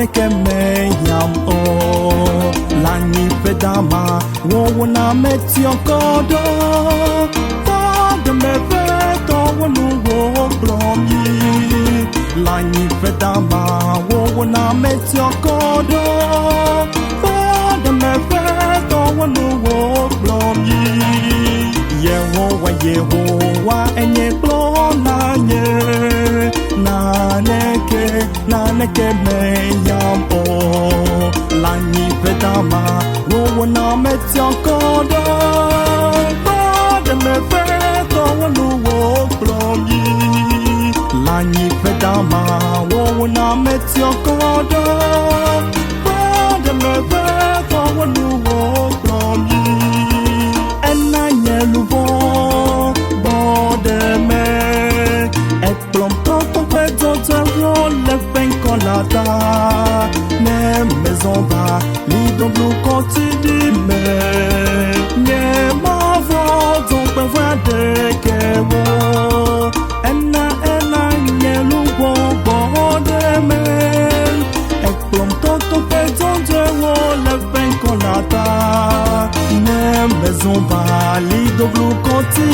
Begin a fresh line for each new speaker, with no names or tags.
neke me yam o la ni pedama wo na metio kodo ta de me peto wonu wo blomi la ni pedama wo na metio kodo ta de me peto wonu wo blomi Yehowa enye Kplɔla nye na neke me yam o la ni pedama wo na metio kodo ba de me peto wonu wo blomi la ni pedama wo na metio kodo ba de me peto wonu wo blomi Enye luvo bodeme Kplɔla peto te wo le Kplɔla ne maison ba ni donc le côté me ne ma voix donc pe voix de que wo enye luvo bodeme Kplɔla peto te wo le Kplɔla ne maison ba li donc le côté